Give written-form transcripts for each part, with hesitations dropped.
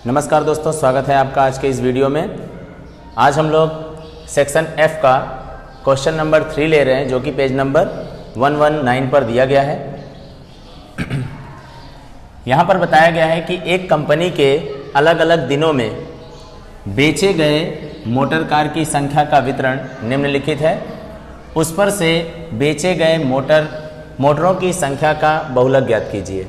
नमस्कार दोस्तों, स्वागत है आपका आज के इस वीडियो में। आज हम लोग सेक्शन F का क्वेश्चन नंबर 3 ले रहे हैं, जो कि पेज नंबर 119 पर दिया गया है। यहाँ पर बताया गया है कि एक कंपनी के अलग अलग दिनों में बेचे गए मोटर कार की संख्या का वितरण निम्नलिखित है। उस पर से बेचे गए मोटरों की संख्या का बहुलक ज्ञात कीजिए।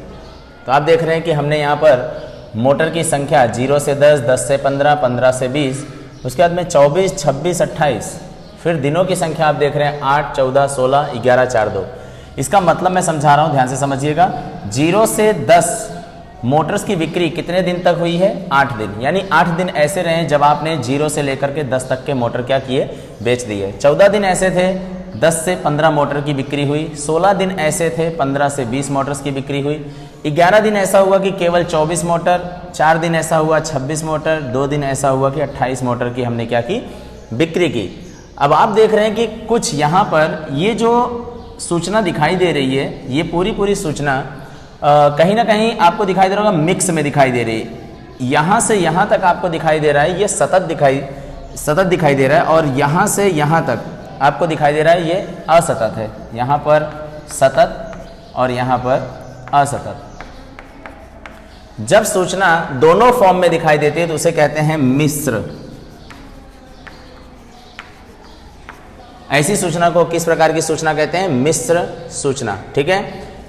तो आप देख रहे हैं कि हमने यहाँ पर मोटर की संख्या 0 से 10, 10 से 15, 15 से 20, उसके बाद में 24, 26, 28, फिर दिनों की संख्या आप देख रहे हैं 8, 14, 16, 11, 4, 2। इसका मतलब मैं समझा रहा हूँ, ध्यान से समझिएगा। 0 से 10 मोटर्स की बिक्री कितने दिन तक हुई है? 8 दिन। यानी 8 दिन ऐसे रहे जब आपने 0 से लेकर के 10 तक के मोटर क्या किए? बेच दिए। 14 दिन ऐसे थे 10 से 15 मोटर की बिक्री हुई। 16 दिन ऐसे थे 15 से 20 मोटर्स की बिक्री हुई। 11 दिन ऐसा हुआ कि केवल 24 मोटर, 4 दिन ऐसा हुआ 26 मोटर, 2 दिन ऐसा हुआ कि 28 मोटर की हमने क्या की? बिक्री की। अब आप देख रहे हैं कि कुछ यहाँ पर ये जो सूचना दिखाई दे रही है, ये पूरी सूचना कहीं ना कहीं आपको दिखाई दे रहा होगा, मिक्स में दिखाई दे रही है। यहाँ से यहाँ तक आपको दिखाई दे रहा है, ये सतत दिखाई दे रहा है, और यहाँ से यहाँ तक आपको दिखाई दे रहा है ये असतत है। यहाँ पर सतत और यहाँ पर असतत। जब सूचना दोनों फॉर्म में दिखाई देती है तो उसे कहते हैं मिश्र। ऐसी सूचना को किस प्रकार की सूचना कहते हैं? मिश्र सूचना। ठीक है,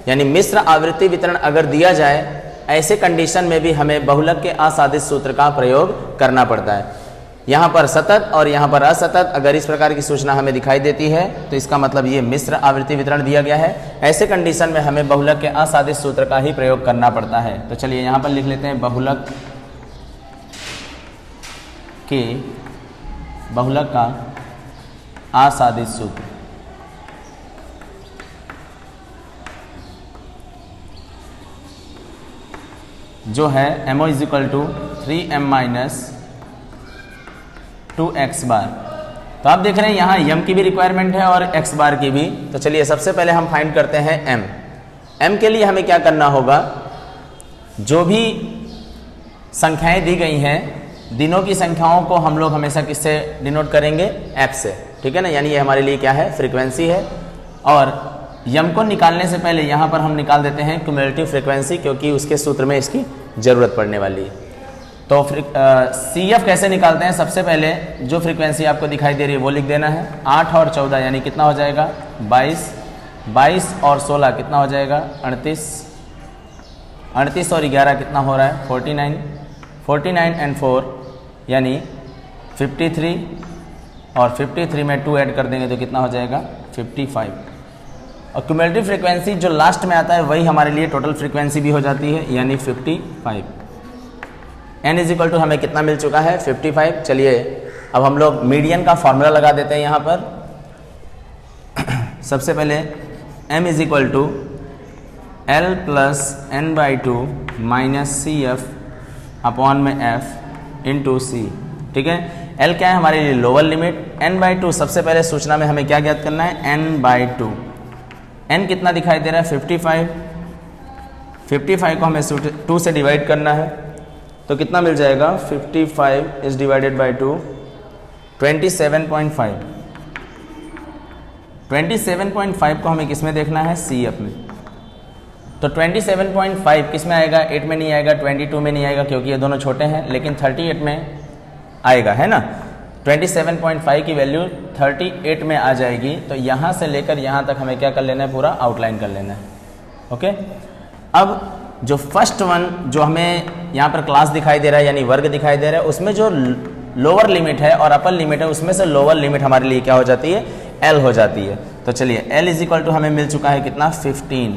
यानी मिश्र आवृत्ति वितरण अगर दिया जाए, ऐसे कंडीशन में भी हमें बहुलक के असाधित सूत्र का प्रयोग करना पड़ता है। यहाँ पर सतत और यहाँ पर असतत, अगर इस प्रकार की सूचना हमें दिखाई देती है तो इसका मतलब ये मिश्र आवृत्ति वितरण दिया गया है। ऐसे कंडीशन में हमें बहुलक के असाधित सूत्र का ही प्रयोग करना पड़ता है। तो चलिए यहाँ पर लिख लेते हैं बहुलक का असाधित सूत्र। जो है MO = 3m - 2x बार। तो आप देख रहे हैं यहाँ m की भी रिक्वायरमेंट है और x बार की भी। तो चलिए सबसे पहले हम फाइंड करते हैं m के लिए हमें क्या करना होगा? जो भी संख्याएं दी गई हैं, दिनों की संख्याओं को हम लोग हमेशा किससे डिनोट करेंगे? f से। ठीक है ना, यानी ये हमारे लिए क्या है? फ्रीक्वेंसी है। और m को निकालने से पहले यहाँ पर हम निकाल देते हैं क्यूमुलेटिव फ्रीक्वेंसी, क्योंकि उसके सूत्र में इसकी जरूरत पड़ने वाली है। तो CF कैसे निकालते हैं? सबसे पहले जो फ्रीक्वेंसी आपको दिखाई दे रही है वो लिख देना है। 8 और 14 यानी कितना हो जाएगा? 22। 22 और 16 कितना हो जाएगा? 38। 38 और 11 कितना हो रहा है? 49। 49 and 4 यानी 53, और 53 में 2 ऐड कर देंगे तो कितना हो जाएगा? 55। और क्यूमुलेटिव फ्रीक्वेंसी जो लास्ट में आता है वही हमारे लिए टोटल फ्रीक्वेंसी भी हो जाती है, यानी 55। n = हमें कितना मिल चुका है? 55। चलिए अब हम लोग मीडियन का फॉर्मूला लगा देते हैं यहाँ पर। सबसे पहले m = L + n/2 - CF upon में f इंटू c। ठीक है, L क्या है? हमारे लिए लोअर लिमिट। n/2 सबसे पहले सूचना में हमें क्या ज्ञात करना है? n/2। n कितना दिखाई दे रहा है? 55। 55 को हमें 2 से डिवाइड करना है, तो कितना मिल जाएगा? 55 is divided by 2, 27.5। 27.5 को हमें किस में देखना है? CF में। तो 27.5 किस में आएगा? 8 में नहीं आएगा, 22 में नहीं आएगा, क्योंकि ये दोनों छोटे हैं, लेकिन 38 में आएगा, है ना। 27.5 की वैल्यू 38 में आ जाएगी। तो यहाँ से लेकर यहाँ तक हमें क्या कर लेना है? पूरा आउटलाइन कर लेना है। ओके, अब जो फर्स्ट वन जो हमें यहाँ पर क्लास दिखाई दे रहा है, यानी वर्ग दिखाई दे रहा है, उसमें जो लोअर लिमिट है और अपर लिमिट है, उसमें से लोअर लिमिट हमारे लिए क्या हो जाती है? L हो जाती है। तो चलिए L = हमें मिल चुका है कितना? 15।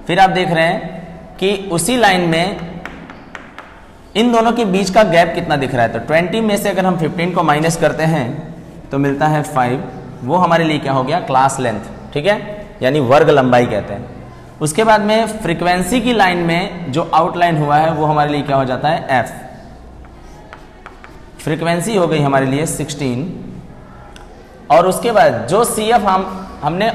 फिर आप देख रहे हैं कि उसी लाइन में इन दोनों के बीच का गैप कितना दिख रहा है? तो 20 में से अगर हम 15 को माइनस करते हैं तो मिलता है 5। वो हमारे लिए क्या हो गया? Class length. ठीक है, यानी वर्ग लंबाई कहते हैं। उसके बाद में फ्रीक्वेंसी की लाइन में जो आउटलाइन हुआ है वो हमारे लिए क्या हो जाता है? F। फ्रीक्वेंसी हो गई हमारे लिए 16। और उसके बाद जो CF हमने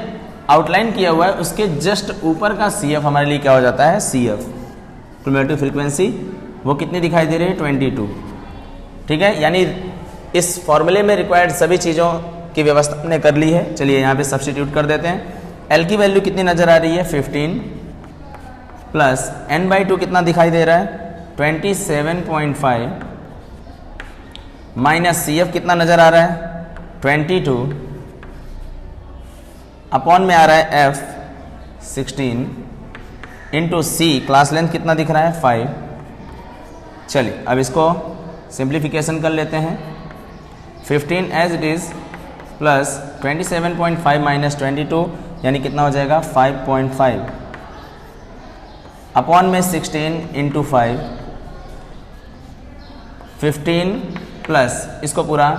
आउटलाइन किया हुआ है, उसके जस्ट ऊपर का CF हमारे लिए क्या हो जाता है? CF, क्यूमुलेटिव फ्रीक्वेंसी वो कितनी दिखाई दे रही है 22। ठीक है, यानी इस फॉर्मूले में रिक्वायर्ड सभी चीज़ों की व्यवस्था हमने कर ली है। चलिए यहाँ पे सब्स्टिट्यूट कर देते हैं। एल की वैल्यू कितनी नज़र आ रही है 15 प्लस n/2 कितना दिखाई दे रहा है 27.5 माइनस सी एफ कितना नज़र आ रहा है 22 अपॉन में आ रहा है एफ 16 इंटू सी क्लास लेंथ कितना दिख रहा है 5। चलिए अब इसको सिंप्लीफिकेशन कर लेते हैं। 15 as it is plus 27.5 minus 22 यानी कितना हो जाएगा 5.5 अपॉन में 16 इंटू 5 15 प्लस इसको पूरा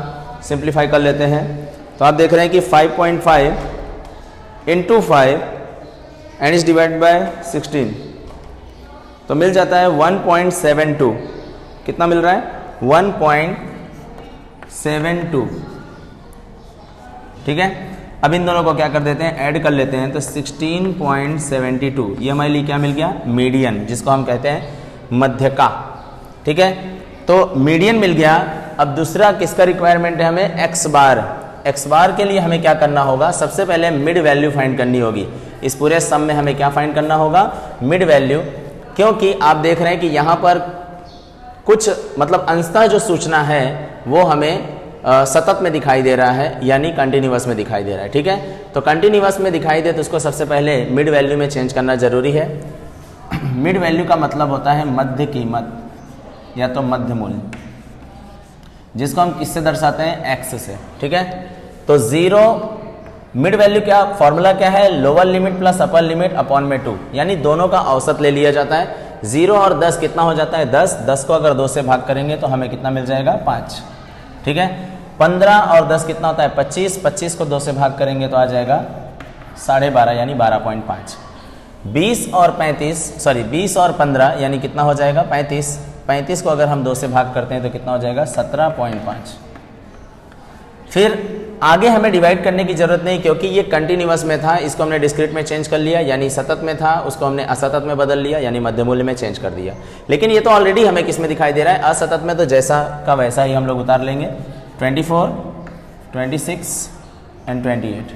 सिंप्लीफाई कर लेते हैं तो आप देख रहे हैं कि 5.5 into 5 and is divide by 16 तो मिल जाता है 1.72। कितना मिल रहा है 1.72। ठीक है, अब इन दोनों को क्या कर देते हैं ऐड कर लेते हैं तो 16.72 ये हमारे लिए क्या मिल गया मीडियन, जिसको हम कहते हैं मध्यका। ठीक है, तो मीडियन मिल गया। अब दूसरा किसका रिक्वायरमेंट है हमें एक्स बार। एक्स बार के लिए हमें क्या करना होगा, सबसे पहले मिड वैल्यू फाइंड करनी होगी। इस पूरे सम में हमें क्या फाइंड करना होगा मिड वैल्यू, क्योंकि आप देख रहे हैं कि यहाँ पर कुछ मतलब अंशतः जो सूचना है वो हमें सतत में दिखाई दे रहा है यानी कंटिन्यूअस में दिखाई दे रहा है। ठीक है, तो कंटिन्यूअस में दिखाई दे तो उसको सबसे पहले मिड वैल्यू में चेंज करना जरूरी है। मिड वैल्यू का मतलब होता है मध्य कीमत या तो मध्य मूल्य, जिसको हम किससे दर्शाते हैं एक्स से। ठीक है, तो 0 मिड वैल्यू क्या फॉर्मूला क्या है lower limit plus upper limit upon में 2 यानी दोनों का औसत ले लिया जाता है। 0 और 10 कितना हो जाता है 10, 10 को अगर 2 से भाग करेंगे तो हमें कितना मिल जाएगा 5। ठीक है, 15 और 10 कितना होता है 25, 25 को 2 से भाग करेंगे तो आ जाएगा 12.5 यानी 12.5। 20 और 15 यानी कितना हो जाएगा 35, 35 को अगर हम 2 से भाग करते हैं तो कितना हो जाएगा 17.5। फिर आगे हमें डिवाइड करने की जरूरत नहीं क्योंकि ये कंटिन्यूअस में था, इसको हमने डिस्क्रीट में चेंज कर लिया, यानी सतत में था उसको हमने असतत में बदल लिया यानी मध्य मूल्य में चेंज कर दिया। लेकिन ये तो ऑलरेडी हमें किस में दिखाई दे रहा है असतत में, तो जैसा का वैसा ही हम लोग उतार लेंगे 24, 26 एंड 28।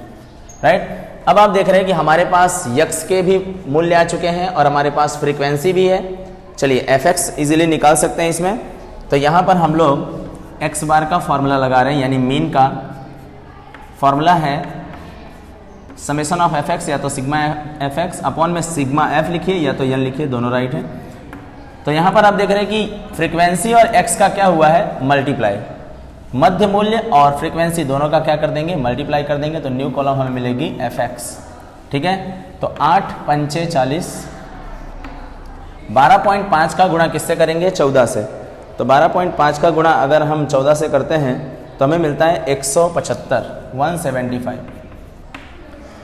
राइट, अब आप देख रहे हैं कि हमारे पास यक्स के भी मूल्य आ चुके हैं और हमारे पास फ्रीक्वेंसी भी है। चलिए एफ एक्स इजिली निकाल सकते हैं इसमें। तो यहाँ पर हम लोग एक्स बार का फॉर्मूला लगा रहे हैं, यानी मीन का फॉर्मूला है समेशन ऑफ एफ एक्स या तो सिग्मा एफ एक्स अपॉन में सिग्मा एफ लिखिए या तो एन लिखिए, दोनों राइट है। तो यहाँ पर आप देख रहे हैं कि फ्रीक्वेंसी और एक्स का क्या हुआ है मल्टीप्लाई, मध्य मूल्य और फ्रीक्वेंसी दोनों का क्या कर देंगे मल्टीप्लाई कर देंगे तो न्यू कॉलम हमें मिलेगी एफ एक्स। ठीक है, तो 8 पंचे 40, 12.5 का गुणा किससे करेंगे 14 से, तो 12.5 का गुणा अगर हम 14 से करते हैं तो हमें मिलता है 175, 175।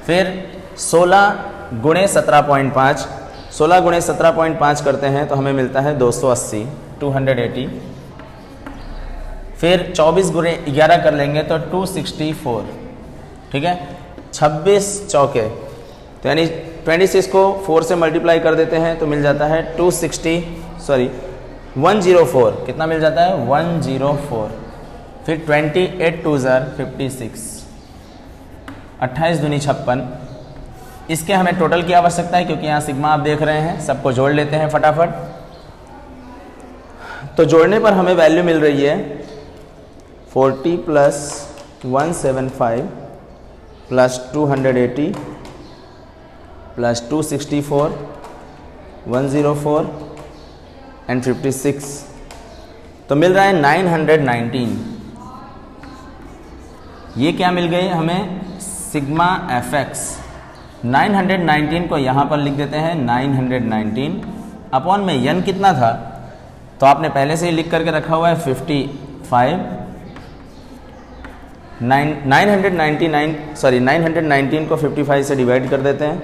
फिर 16 गुणे 17.5, 16 गुणे 17.5 करते हैं तो हमें मिलता है 280, 280। फिर 24 गुणे 11 कर लेंगे तो 264। ठीक है, 26 चौके तो यानी 26 को 4 से मल्टीप्लाई कर देते हैं तो मिल जाता है 104। कितना मिल जाता है 104। फिर 28 2 56, 28 दूनी 56। इसके हमें टोटल की आवश्यकता है क्योंकि यहाँ सिग्मा आप देख रहे हैं, सबको जोड़ लेते हैं फटाफट। तो जोड़ने पर हमें वैल्यू मिल रही है 40 प्लस 175 प्लस 280 प्लस 264, 104 एंड 56, तो मिल रहा है 919। ये क्या मिल गई हमें सिग्मा एफ एक्स। 919 को यहाँ पर लिख देते हैं 919 अपॉन में यन कितना था तो आपने पहले से ही लिख करके रखा हुआ है 55। 919 को 55 से डिवाइड कर देते हैं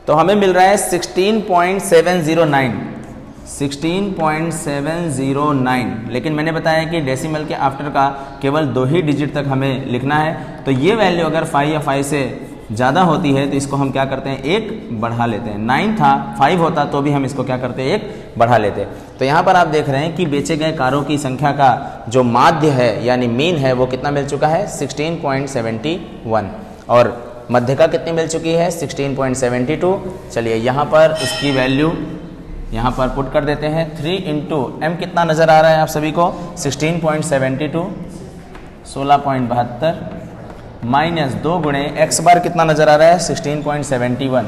तो हमें मिल रहा है 16.709। लेकिन मैंने बताया कि डेसिमल के आफ्टर का केवल 2 ही डिजिट तक हमें लिखना है। तो ये वैल्यू अगर 5 या 5 से ज़्यादा होती है तो इसको हम क्या करते हैं, एक बढ़ा लेते हैं। 9 था, 5 होता तो भी हम इसको क्या करते हैं, एक बढ़ा लेते। तो यहाँ पर आप देख रहे हैं कि बेचे गए कारों की संख्या का जो माध्य है यानी मीन है वो कितना मिल चुका है, 16.71, और मध्यका कितनी मिल चुकी है, 16.72। चलिए यहाँ पर इसकी वैल्यू यहाँ पर पुट कर देते हैं। 3 इंटू एम कितना नज़र आ रहा है आप सभी को, 16.72, 16.72 माइनस 2 गुणे एक्स बार कितना नज़र आ रहा है, 16.71,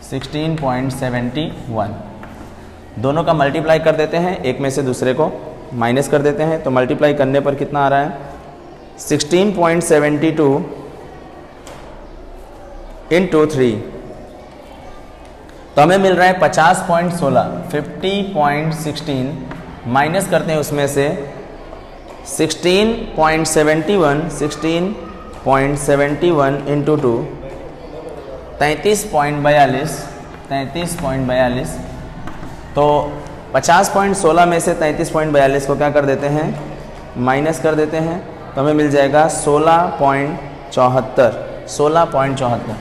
16.71। दोनों का मल्टीप्लाई कर देते हैं, एक में से दूसरे को माइनस कर देते हैं, तो मल्टीप्लाई करने पर कितना आ रहा है, 16.72 इंटू 3, तो हमें मिल रहा है 50.16, 50.16 माइनस करते हैं उसमें से 16.71, 16.71 इंटू 2, 33.42, 33.42। तो 50.16 में से 33.42 को क्या कर देते हैं, माइनस कर देते हैं, तो हमें मिल जाएगा 16.74, 16.74,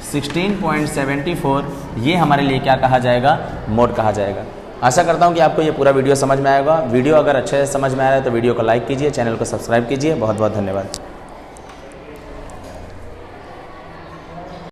16.74। ये हमारे लिए क्या कहा जाएगा, मोड कहा जाएगा। आशा करता हूँ कि आपको ये पूरा वीडियो समझ में आएगा। वीडियो अगर अच्छे से समझ में आ रहा है तो वीडियो को लाइक कीजिए, चैनल को सब्सक्राइब कीजिए। बहुत बहुत धन्यवाद।